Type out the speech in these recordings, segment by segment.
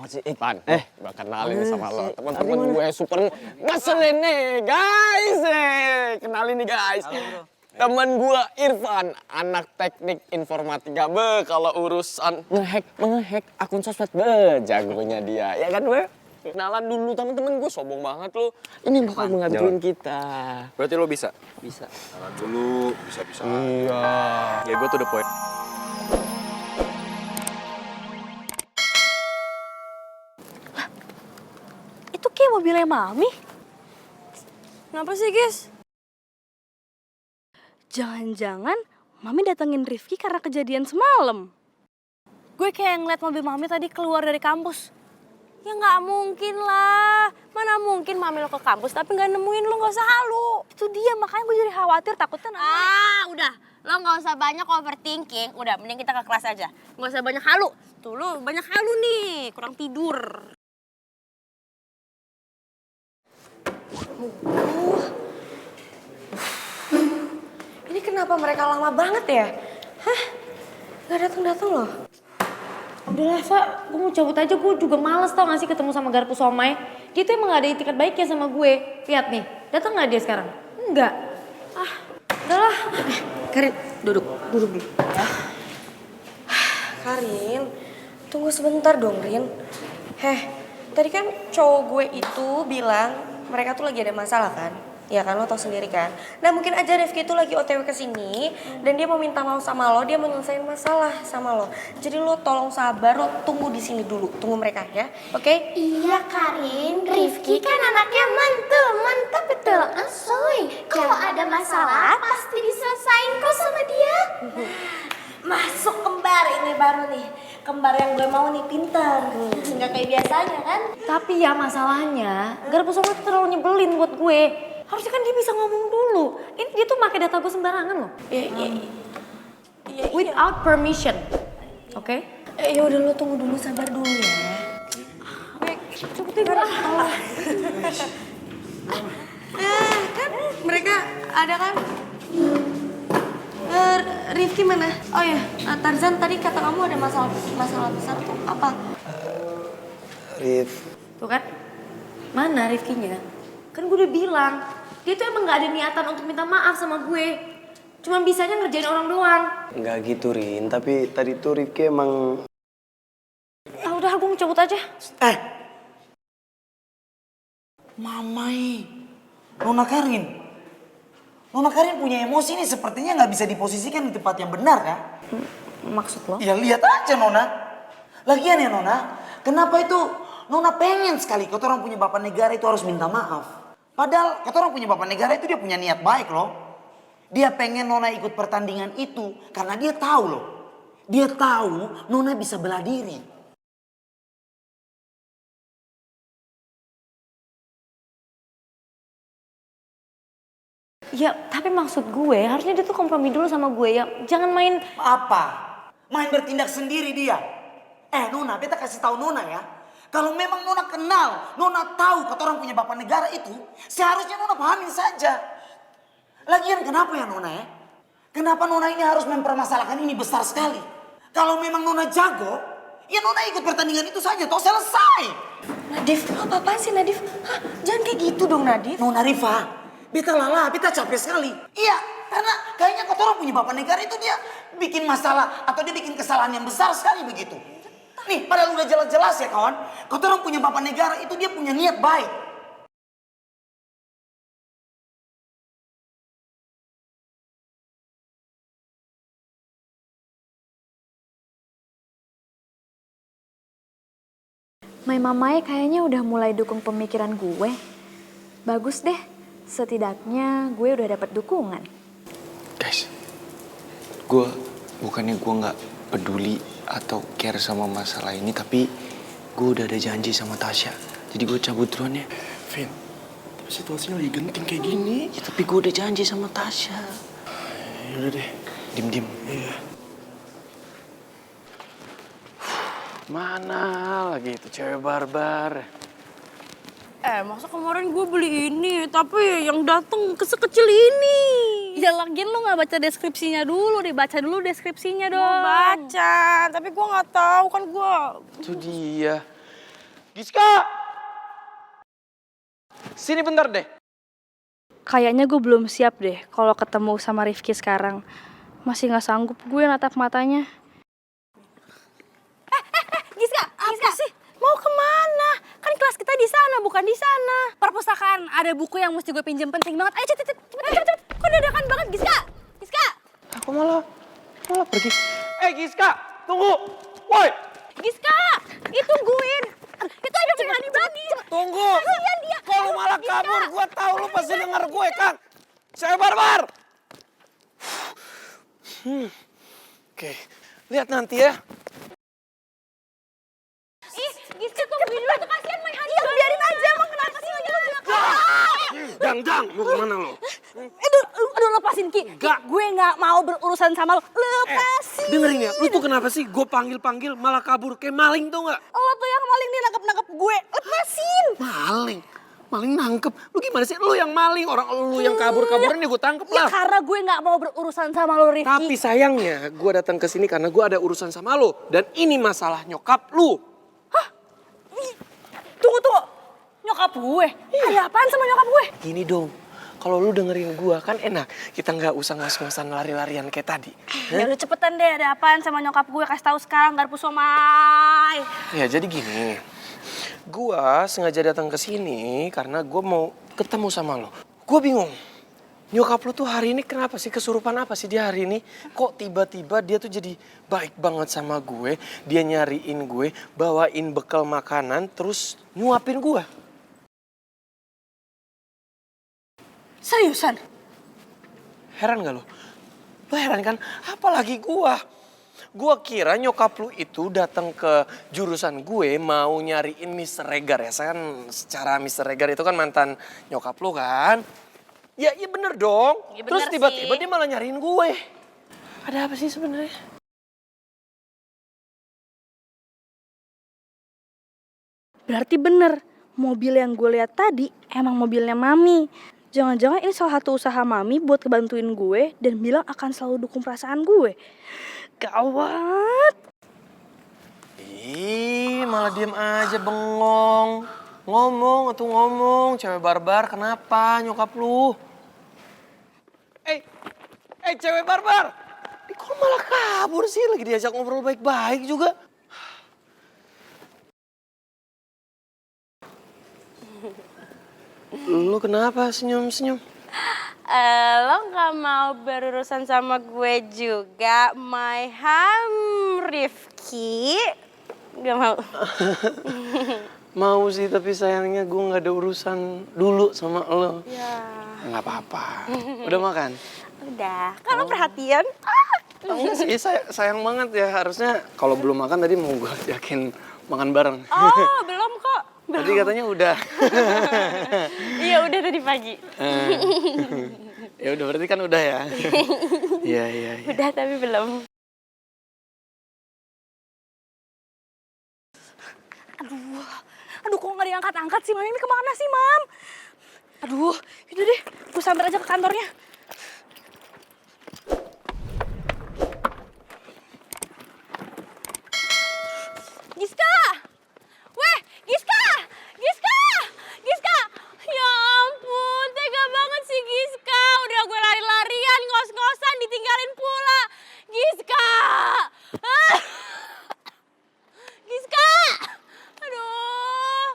banget sih. Pan, gue kenalin sama lo. Temen-temen gue super ngeselin nih, guys. Kenalin nih, guys. Temen gue Irfan, anak teknik informatika. Kalau urusan ngehack akun sosmed, jagonya dia. Ya kan, be? Kenalan dulu temen-temen gue, sombong banget lo. Ini bakal mengaduin kita. Berarti lo bisa? Bisa. Kenalan dulu, bisa-bisa. Iya. Ya gue tuh udah poin. Itu kayak mobilnya Mami. Kenapa sih, guys? Jangan-jangan Mami datengin Rifki karena kejadian semalam. Gue kayak ngeliat mobil Mami tadi keluar dari kampus. Ya nggak mungkin lah. Mana mungkin Mami lo ke kampus tapi nggak nemuin lo, nggak usah halu. Itu dia, makanya gue jadi khawatir takutnya nanti. Udah. Lo nggak usah banyak overthinking. Udah, mending kita ke kelas aja. Nggak usah banyak halu. Tuh lo banyak halu nih, kurang tidur. Ini kenapa mereka lama banget ya? Hah? Nggak datang-datang loh. Udah lah, Fa, gue mau cabut aja. Gue juga males tau gak sih ketemu sama Garpu Somai. Dia tuh emang gak ada etikat baiknya sama gue. Lihat nih, datang gak dia sekarang? Enggak. Udahlah. Karin, duduk dulu. Karin, tunggu sebentar dong, Rin. Tadi kan cowok gue itu bilang mereka tuh lagi ada masalah kan? Ya kan, lo tau sendiri kan? Nah mungkin aja Rifki itu lagi OTW kesini dan dia mau minta maaf sama lo, dia mau nyelesain masalah sama lo. Jadi lo tolong sabar, lo tunggu di sini dulu, tunggu mereka ya, oke? Iya Karin, Rifki kan anaknya mantap betul. Asoy, kalau ada masalah pasti diselesain kok sama dia. Masuk kembar ini baru nih. Kembar yang gue mau nih pintar. Nggak kayak biasanya kan? Tapi ya masalahnya, Garpu Somai tuh terlalu nyebelin buat gue. Harusnya kan dia bisa ngomong dulu. Ini dia tuh pakai data gue sembarangan loh. Without permission. Oke? Ya udah lo tunggu dulu, sabar dulu ya. Cukup tidur. Kan mereka ada kan? Rifki mana? Oh ya, Tarzan tadi kata kamu ada masalah besar tuh apa? Rif. Tuh kan? Mana Rifkinya? Kan gue udah bilang, dia tuh emang gak ada niatan untuk minta maaf sama gue. Cuman bisanya ngerjain orang doang. Nggak gitu, Rin. Tapi tadi tuh Rifki emang... Udah, gue mau cabut aja. Mamai, Nona Karin. Nona Karin punya emosi nih, sepertinya nggak bisa diposisikan di tempat yang benar kan? Maksud lo? Ya lihat aja Nona. Lagian ya Nona, kenapa itu Nona pengen sekali kata orang punya bapak negara itu harus minta maaf. Padahal kata orang punya bapak negara itu dia punya niat baik loh. Dia pengen Nona ikut pertandingan itu karena dia tahu loh. Dia tahu Nona bisa bela diri. Ya, tapi maksud gue harusnya dia tuh kompromi dulu sama gue ya. Jangan main... Apa? Main bertindak sendiri dia. Nona, beta kasih tahu Nona ya. Kalau memang Nona kenal, Nona tahu kata orang punya bapak negara itu, seharusnya Nona pahamin saja. Lagian kenapa ya Nona ya? Kenapa Nona ini harus mempermasalahkan ini besar sekali? Kalau memang Nona jago, ya Nona ikut pertandingan itu saja, toh selesai. Nadif, apaan sih Nadif? Hah, jangan kayak gitu dong Nadif. Nona Rifa, beta lala, beta capek sekali. Iya, karena kayaknya kata orang punya bapak negara itu dia bikin masalah atau dia bikin kesalahan yang besar sekali begitu. Nih, padahal udah jelas-jelas ya kawan. Kata orang punya bapak negara itu dia punya niat baik. My Mamai kayaknya udah mulai dukung pemikiran gue. Bagus deh, setidaknya gue udah dapat dukungan. Guys, bukannya gue nggak peduli atau care sama masalah ini, tapi gue udah ada janji sama Tasya. Jadi gue cabut duluan ya. Vin, tapi situasinya lagi genting kayak gini. Ya tapi gue udah janji sama Tasya. Yaudah deh. Dim-dim. Iya. Mana lagi itu cewek barbar? Masa kemarin gue beli ini, tapi yang dateng sekecil ini. Ya lagian lo gak baca deskripsinya dulu, dibaca dulu deskripsinya dong. Mau baca, tapi gue nggak tahu kan gue. Itu dia. Giska! Sini bentar deh. Kayaknya gue belum siap deh kalau ketemu sama Rifki sekarang. Masih nggak sanggup gue natap matanya. Giska, apa sih? Mau kemana? Kan kelas kita di sana, bukan di sana. Perpustakaan, ada buku yang mesti gue pinjam penting banget. Ayo cepet. Kok dadakan banget, Giska? Giska! Aku malah pergi. Giska, tunggu. Woi. Giska! Ditungguin. Itu ada berani banget. Tunggu. Kasihan dia. Kalau malah kabur, gue tahu lu pasti denger gue, Kang. Cewek barbar. Oke, lihat nanti ya. Ih, Giska tungguin dulu tuh, kasihan Mai Hani. Iya, biarin aja, emang kenapa sih lagi bilang. Dang, mau kemana lo? Aduh, lepasin Ki. Gue nggak mau berurusan sama lo. Lepasin. Dengerin ya, lu tuh kenapa sih gue panggil malah kabur kayak maling tuh nggak? Lo tuh yang maling, dia nangkep gue. Lepasin. Maling nangkep. Lu gimana sih? Lu yang maling, orang lu yang kabur-kaburan ya gue tangkep Ya lah. karena gue nggak mau berurusan sama lo, Rifki. Tapi sayangnya gue datang ke sini karena gue ada urusan sama lo dan ini masalah nyokap lu. Tunggu. Nyokap gue? Ada apaan sama nyokap gue? Gini dong, kalau lu dengerin gue kan enak. Kita nggak usah ngos-ngosan lari-larian kayak tadi. Ya udah cepetan deh, ada apaan sama nyokap gue? Kasih tahu sekarang, Garpu Somai. Ya jadi gini, gua sengaja datang ke sini karena gua mau ketemu sama lo. Gua bingung, nyokap lo tuh hari ini kenapa sih, kesurupan apa sih dia hari ini? Kok tiba-tiba dia tuh jadi baik banget sama gue, dia nyariin gue, bawain bekal makanan, terus nyuapin gua. Seriusan? Heran gak lo? Lo heran kan? Apalagi gua. Gua kira nyokap lu itu datang ke jurusan gue mau nyariin Mr. Regar ya. Saya kan secara Mr. Regar itu kan mantan nyokap lu kan. Ya iya bener dong. Ya, terus bener tiba-tiba sih. dia malah nyariin gue. Ada apa sih sebenarnya? Berarti bener, mobil yang gue lihat tadi emang mobilnya Mami. Jangan-jangan ini salah satu usaha Mami buat kebantuin gue dan bilang akan selalu dukung perasaan gue. Gawat. Ih, malah diem aja bengong. Ngomong, cewek barbar, kenapa nyokap lu? Cewek barbar! Kok malah kabur sih, lagi diajak ngobrol baik-baik juga. Lu kenapa senyum-senyum? Lo gak mau berurusan sama gue juga, my Rifki? Gak mau? Mau sih, tapi sayangnya gue gak ada urusan dulu sama lo. Ya. Gak apa-apa. Udah makan? Udah, kalau perhatian. Enggak sih, sayang banget ya. Harusnya kalau belum makan tadi mau gue yakin makan bareng. Oh, belum kok. Tadi katanya udah. Iya, udah tadi pagi. Ya udah, berarti kan udah ya. Iya. Udah, tapi belum. Aduh, kok nggak diangkat-angkat sih, Mam? Ini kemana sih, Mam? Aduh, itu deh, gue sampai aja ke kantornya. Giska! Weh, Giska! Ya ampun, tega banget sih Giska. Udah gue lari-larian, ngos-ngosan, ditinggalin pula. Giska! Giska! Aduh.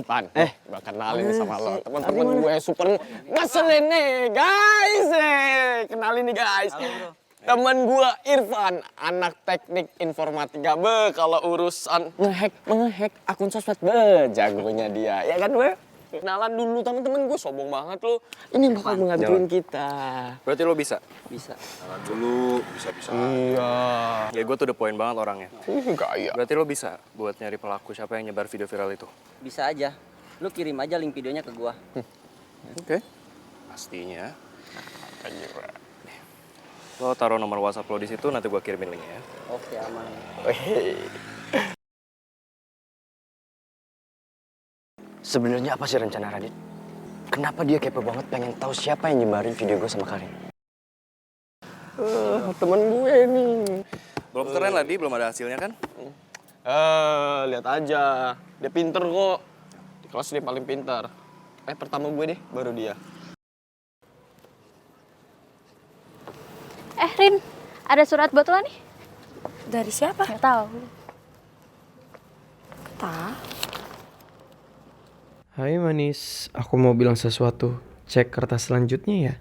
Pan, gue kenalin sama lo. Temen-temen gue super ngeselin nih, guys. Kenalin nih, guys. Temen gue Irfan, anak teknik informatika. Kalau urusan ngehack akun sosmed, jagonya dia. Ya kan, be? Kenalan dulu temen-temen gue, sombong banget lo. Ini bakal mengantuin kita. Berarti lo bisa? Bisa. Kenalan dulu, bisa-bisa. Iya. Ya gue tuh udah poin banget orangnya. Gaya. Berarti lo bisa buat nyari pelaku siapa yang nyebar video viral itu? Bisa aja. Lu kirim aja link videonya ke gua. Oke. Pastinya. Lo taruh nomor WhatsApp lo di situ, nanti gua kirimin linknya ya. Oke, aman. Sebenarnya apa sih rencana Radit? Kenapa dia kepo banget pengen tahu siapa yang nyebarin video gue sama Karin? Temen gue nih. Belum keren lah, belum ada hasilnya kan? Lihat aja. Dia pinter kok. Di kelas dia paling pintar. Pertama gue deh, baru dia. Rin, ada surat buat lo nih. Dari siapa? Nggak tahu. Hai manis, aku mau bilang sesuatu. Cek kertas selanjutnya ya.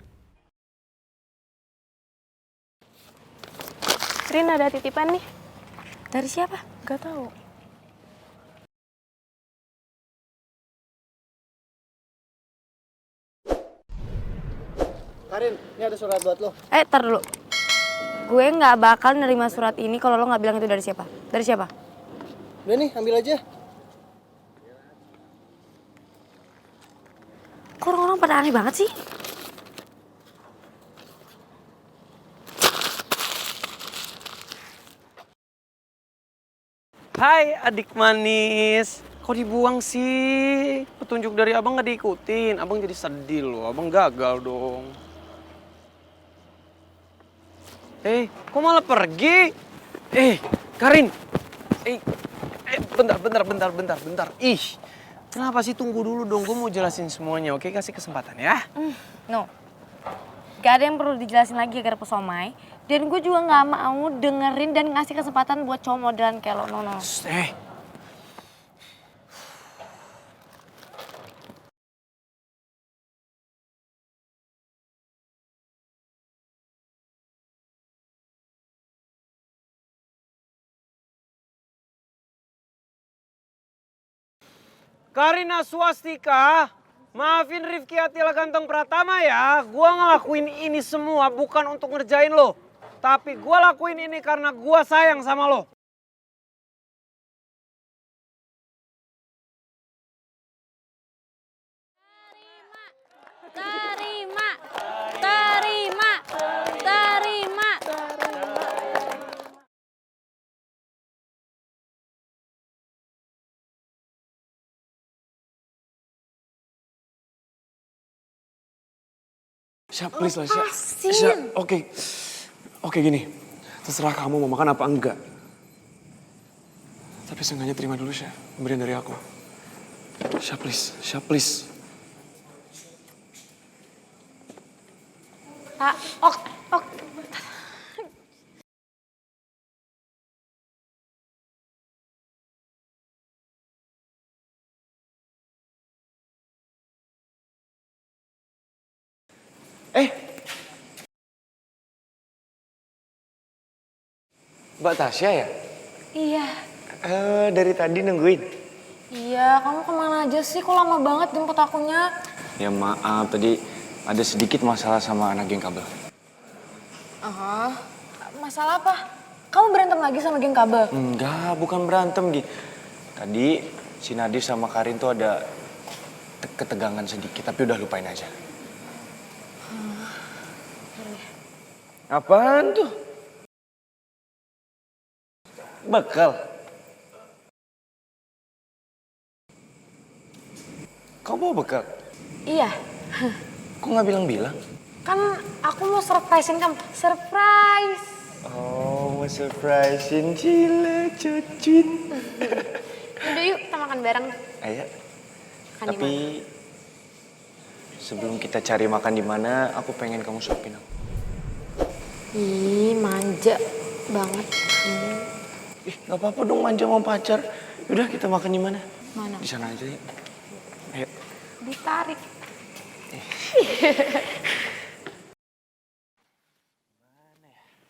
Rin, ada titipan nih. Dari siapa? Gak tahu. Karin, ini ada surat buat lo. Tar dulu. Gue nggak bakal nerima surat ini kalau lo nggak bilang itu dari siapa. Dari siapa? Udah nih, ambil aja. Kok orang-orang pada aneh banget sih? Hai adik manis. Kok dibuang sih? Petunjuk dari abang gak diikutin. Abang jadi sedih loh. Abang gagal dong. Kok malah pergi? Karin. Bentar. Ih, kenapa sih tunggu dulu dong? Gue mau jelasin semuanya, oke? Kasih kesempatan ya. No. Gak ada yang perlu dijelasin lagi agar pesomai. Dan gue juga gak mau dengerin dan ngasih kesempatan buat cowok modelan kayak lo, no. Karina Swastika, maafin Rifki Atila Ganteng Pratama ya. Gua ngelakuin ini semua bukan untuk ngerjain lo. Tapi gua lakuin ini karena gua sayang sama lo. Terima. Sya, please lah, Sya. Sya, oke gini. Terserah kamu mau makan apa enggak. Tapi seenggaknya terima dulu, Sya. Pemberian dari aku. Sya, please. Mbak Tasya ya? Iya. Dari tadi nungguin. Iya, kamu kemana aja sih? Kok lama banget jemput akunya? Ya maaf, tadi ada sedikit masalah sama anak geng kabel. Masalah apa? Kamu berantem lagi sama geng kabel? Enggak, bukan berantem, Gi. Tadi si Nadif sama Karin tuh ada ketegangan sedikit, tapi udah lupain aja. Apaan tuh? Bekal. Kau bawa bekal? Iya. Kok nggak bilang-bilang? Kan aku mau surprisein kamu. Surprise! Oh, mau surprisein Cila, cucin. Udah yuk, kita makan bareng. Ayo. Makan Tapi sebelum kita cari makan di mana, aku pengen kamu suapin aku. Ih, manja banget. Nggak apa-apa dong manja mau pacar. Udah kita makan di mana? Mana? Di sana aja ya. Ayo. Ditarik.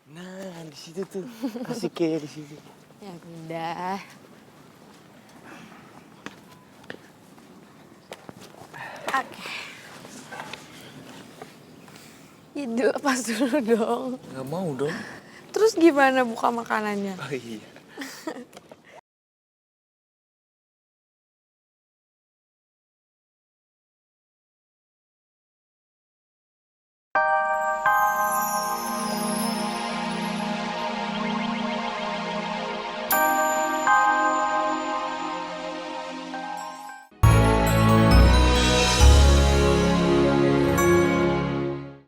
Nah, di situ tuh. Asik kayak di situ. Ya udah. Oke. Ide, pas dulu dong. Nggak mau dong. Terus gimana buka makanannya? Oh iya.